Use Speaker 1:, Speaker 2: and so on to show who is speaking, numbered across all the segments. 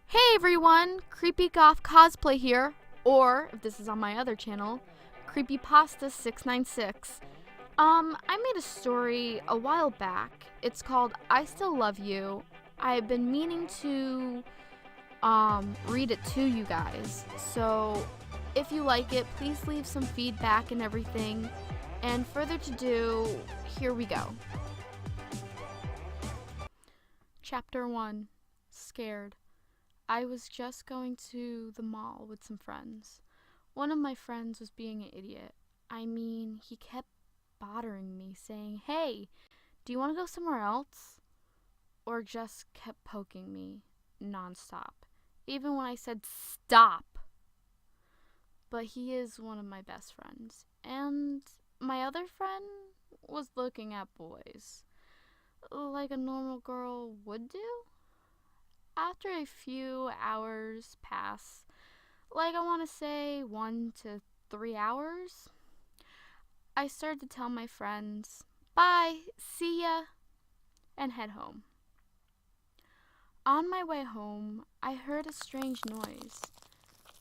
Speaker 1: Hey everyone, Creepy Goth Cosplay here, or if this is on my other channel, Creepypasta696. I made a story a while back. It's called I Still Love You. I've been meaning to read it to you guys. So if you like it, please leave some feedback and everything. And further to do, here we go. Chapter 1. Scared. I was just going to the mall with some friends. One of my friends was being an idiot. I mean, he kept bothering me, saying, "Hey, do you want to go somewhere else?" Or just kept poking me nonstop, even when I said stop. But he is one of my best friends, and my other friend was looking at boys, like a normal girl would do. After a few hours pass, like I want to say 1 to 3 hours, I started to tell my friends, "Bye, see ya," and head home. On my way home, I heard a strange noise.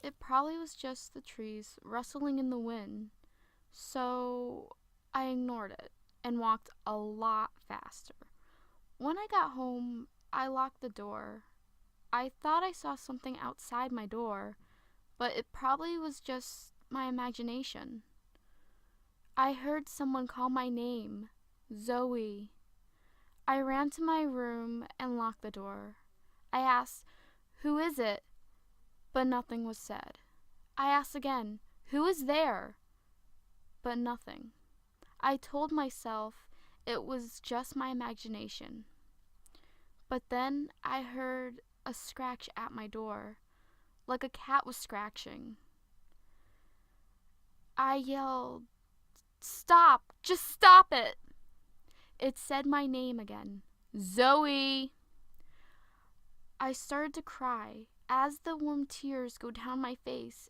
Speaker 1: It probably was just the trees rustling in the wind, so I ignored it and walked a lot faster. When I got home, I locked the door. I thought I saw something outside my door, but it probably was just my imagination. I heard someone call my name, Zoe. I ran to my room and locked the door. I asked, "Who is it?" But nothing was said. I asked again, "Who is there?" But nothing. I told myself it was just my imagination. But then I heard a scratch at my door, like a cat was scratching. I yelled, "Stop! Just stop it!" It said my name again, Zoe. I started to cry. As the warm tears go down my face,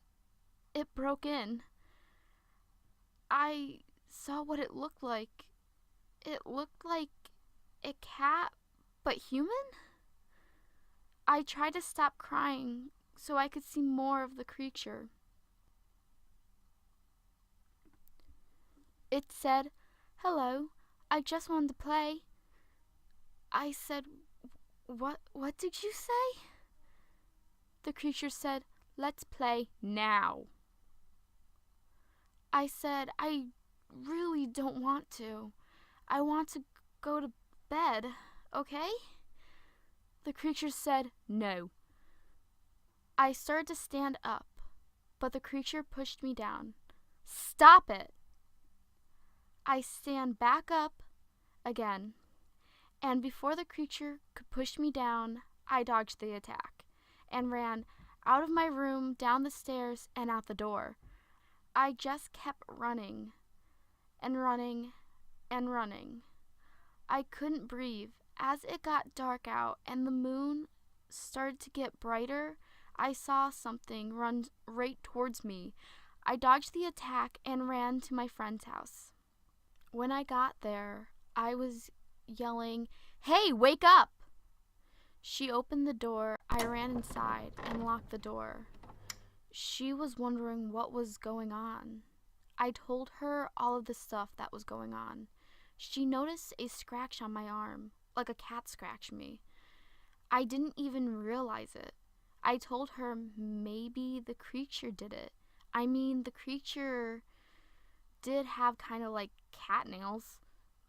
Speaker 1: it broke in. I saw what it looked like. It looked like a cat, but human? I tried to stop crying so I could see more of the creature. It said, "Hello, I just wanted to play." I said, What did you say?" The creature said, "Let's play now." I said, "I really don't want to. I want to go to bed, okay?" The creature said, "No." I started to stand up, but the creature pushed me down. "Stop it!" I stand back up again, and before the creature could push me down, I dodged the attack and ran out of my room, down the stairs, and out the door. I just kept running and running and running. I couldn't breathe. As it got dark out and the moon started to get brighter, I saw something run right towards me. I dodged the attack and ran to my friend's house. When I got there, I was yelling, "Hey, wake up!" She opened the door. I ran inside and locked the door. She was wondering what was going on. I told her all of the stuff that was going on. She noticed a scratch on my arm, like a cat scratched me. I didn't even realize it. I told her maybe the creature did it. I mean, the creature did have kind of like cat nails,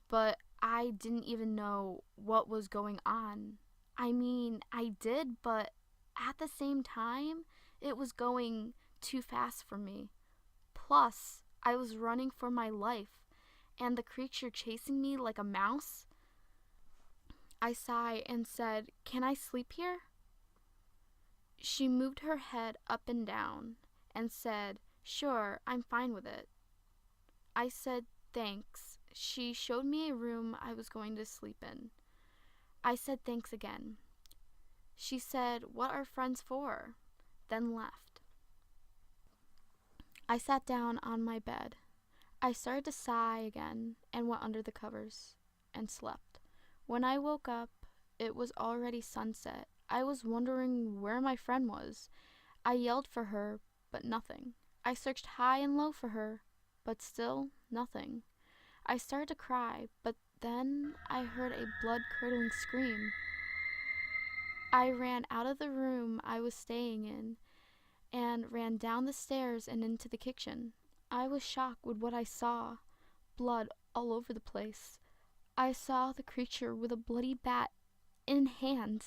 Speaker 1: but I didn't even know what was going on. I mean, I did, but at the same time, it was going too fast for me. Plus, I was running for my life, and the creature chasing me like a mouse. I sighed and said, "Can I sleep here?" She moved her head up and down and said, "Sure, I'm fine with it." I said, "Thanks." She showed me a room I was going to sleep in. I said thanks again. She said, "What are friends for?" then left. I sat down on my bed. I started to sigh again and went under the covers and slept. When I woke up, it was already sunset. I was wondering where my friend was. I yelled for her, but nothing. I searched high and low for her, but still nothing. I started to cry, but then I heard a blood-curdling scream. I ran out of the room I was staying in and ran down the stairs and into the kitchen. I was shocked with what I saw. Blood all over the place. I saw the creature with a bloody bat in hand.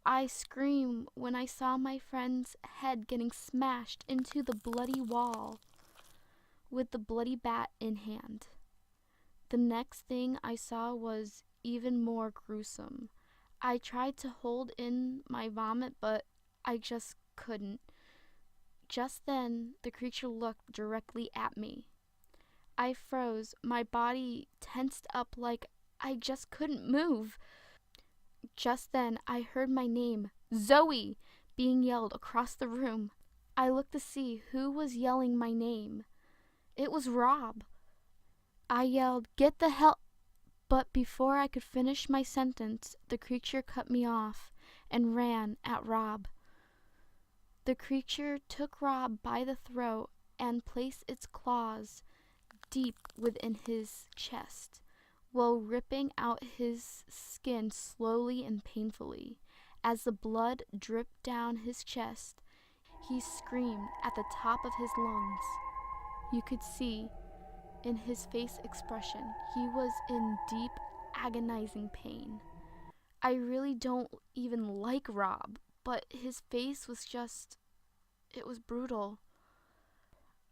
Speaker 1: I screamed when I saw my friend's head getting smashed into the bloody wall with the bloody bat in hand. The next thing I saw was even more gruesome. I tried to hold in my vomit, but I just couldn't. Just then, the creature looked directly at me. I froze, my body tensed up like I just couldn't move. Just then, I heard my name, Zoe, being yelled across the room. I looked to see who was yelling my name. It was Rob. I yelled, "Get the hell..." But before I could finish my sentence, the creature cut me off and ran at Rob. The creature took Rob by the throat and placed its claws deep within his chest, while ripping out his skin slowly and painfully. As the blood dripped down his chest, he screamed at the top of his lungs. You could see in his face expression he was in deep, agonizing pain. I really don't even like Rob, but his face was just, it was brutal.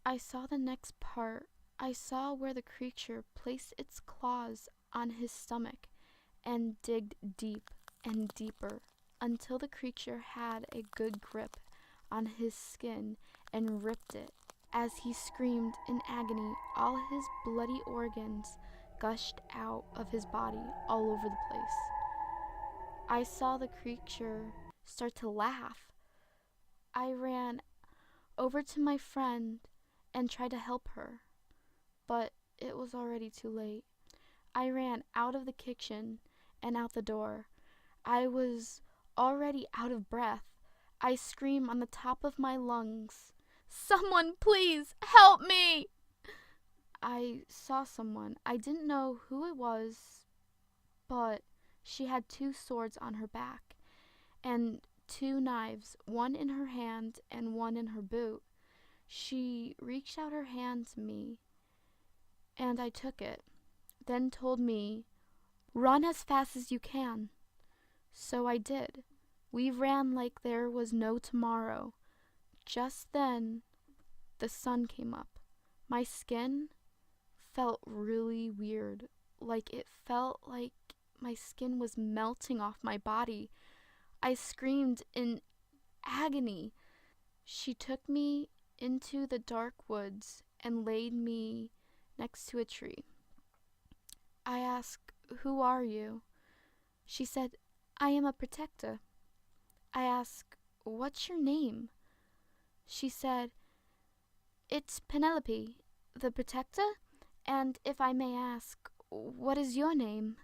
Speaker 1: I saw the next part. I saw where the creature placed its claws on his stomach and digged deep and deeper until the creature had a good grip on his skin and ripped it. As he screamed in agony, all his bloody organs gushed out of his body all over the place. I saw the creature start to laugh. I ran over to my friend and tried to help her, but it was already too late. I ran out of the kitchen and out the door. I was already out of breath. I screamed on the top of my lungs, "Someone, please, help me!" I saw someone. I didn't know who it was, but she had 2 swords on her back and 2 knives, one in her hand and one in her boot. She reached out her hand to me, and I took it, then told me, "Run as fast as you can." So I did. We ran like there was no tomorrow. Just then, the sun came up. My skin felt really weird, like it felt like my skin was melting off my body. I screamed in agony. She took me into the dark woods and laid me next to a tree. I asked, "Who are you?" She said, "I am a protector." I asked, "What's your name?" She said, "It's Penelope, the protector, and if I may ask, what is your name?"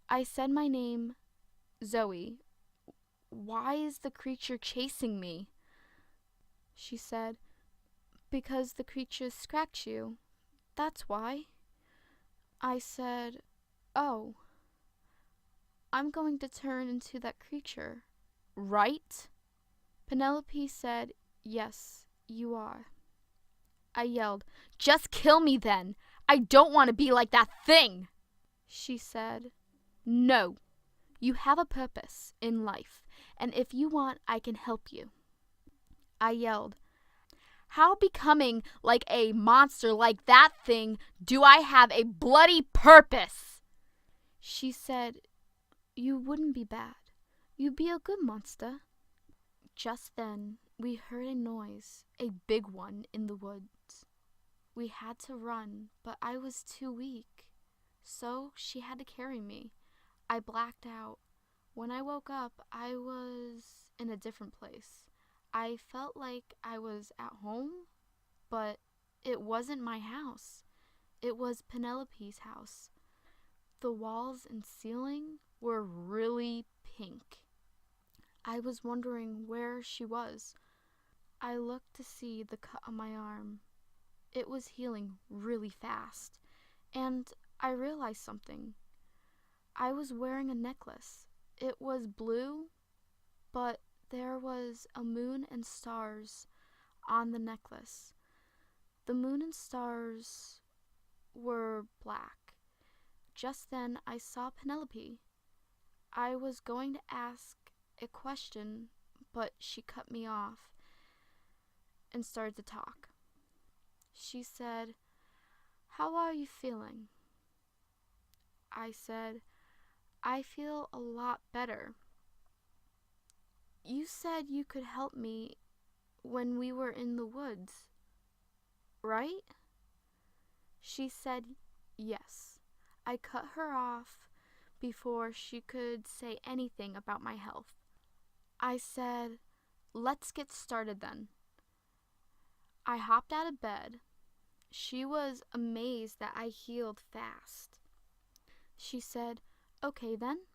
Speaker 1: I said my name, Zoe. "Why is the creature chasing me?" She said, "Because the creature scratched you. That's why." I said, "Oh, I'm going to turn into that creature, right?" Penelope said, "Yes, you are." I yelled, "Just kill me then. I don't want to be like that thing." She said, "No, you have a purpose in life, and if you want, I can help you." I yelled, "How becoming like a monster like that thing do I have a bloody purpose?" She said, "You wouldn't be bad. You'd be a good monster." Just then, we heard a noise, a big one, in the woods. We had to run, but I was too weak, so she had to carry me. I blacked out. When I woke up, I was in a different place. I felt like I was at home, but it wasn't my house. It was Penelope's house. The walls and ceiling were really pink. I was wondering where she was. I looked to see the cut on my arm. It was healing really fast, and I realized something. I was wearing a necklace. It was blue, but there was a moon and stars on the necklace. The moon and stars were black. Just then I saw Penelope. I was going to ask a question, but she cut me off and started to talk. She said, "How are you feeling?" I said, "I feel a lot better. You said you could help me when we were in the woods, right?" She said, "Yes." I cut her off before she could say anything about my health. I said, "Let's get started then." I hopped out of bed. She was amazed that I healed fast. She said, "Okay then,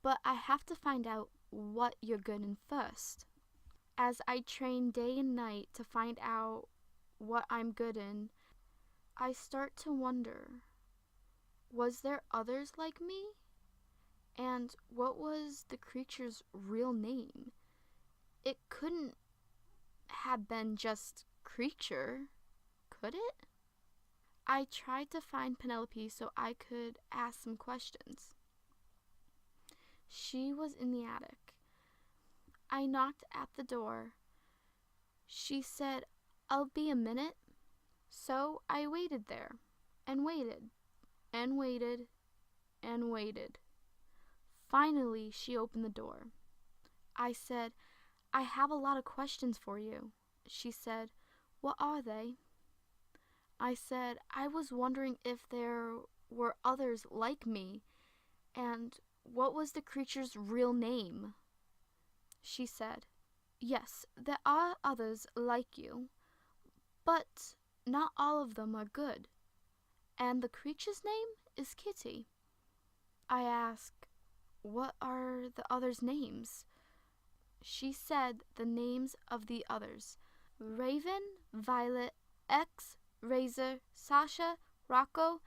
Speaker 1: but I have to find out what you're good in first." As I train day and night to find out what I'm good in, I start to wonder, was there others like me? And what was the creature's real name? It couldn't have been just creature, could it? I tried to find Penelope so I could ask some questions. She was in the attic. I knocked at the door. She said, "I'll be a minute." So I waited there, and waited, and waited, and waited. Finally, she opened the door. I said, "I have a lot of questions for you." She said, "What are they?" I said, "I was wondering if there were others like me, and what was the creature's real name?" She said, "Yes, there are others like you, but not all of them are good, and the creature's name is Kitty." I asked, "What are the others' names?" She said the names of the others: Raven, Violet, X, Razor, Sasha, Rocco,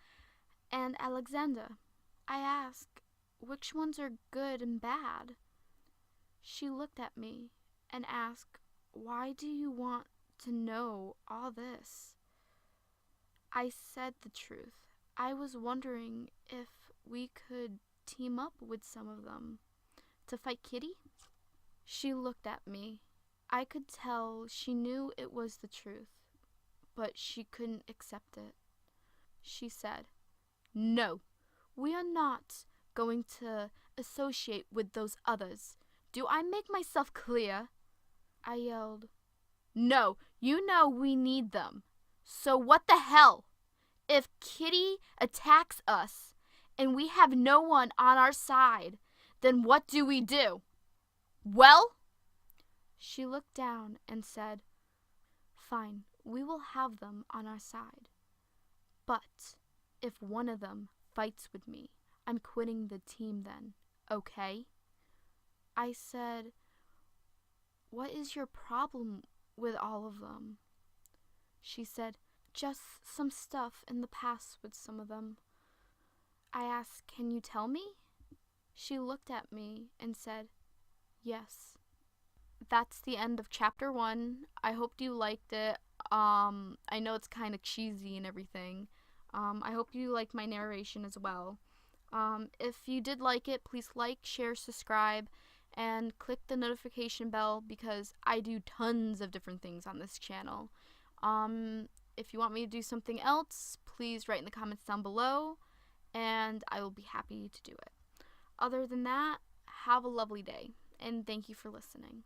Speaker 1: and Alexander. I asked, "Which ones are good and bad?" She looked at me and asked, "Why do you want to know all this?" I said the truth. I was wondering if we could team up with some of them to fight Kitty. She looked at me. I could tell she knew it was the truth, but she couldn't accept it. She said, "No, we are not going to associate with those others. Do I make myself clear?" I yelled, "No, you know we need them. So what the hell? If Kitty attacks us and we have no one on our side, then what do we do?" "Well?" She looked down and said, "Fine, we will have them on our side. But if one of them fights with me, I'm quitting the team then, okay?" I said, "What is your problem with all of them?" She said, "Just some stuff in the past with some of them." I asked, "Can you tell me?" She looked at me and said, "Yes." That's the end of chapter 1. I hope you liked it. I know it's kind of cheesy and everything. I hope you liked my narration as well. If you did like it, please like, share, subscribe, and click the notification bell because I do tons of different things on this channel. If you want me to do something else, please write in the comments down below, and I will be happy to do it. Other than that, have a lovely day, and thank you for listening.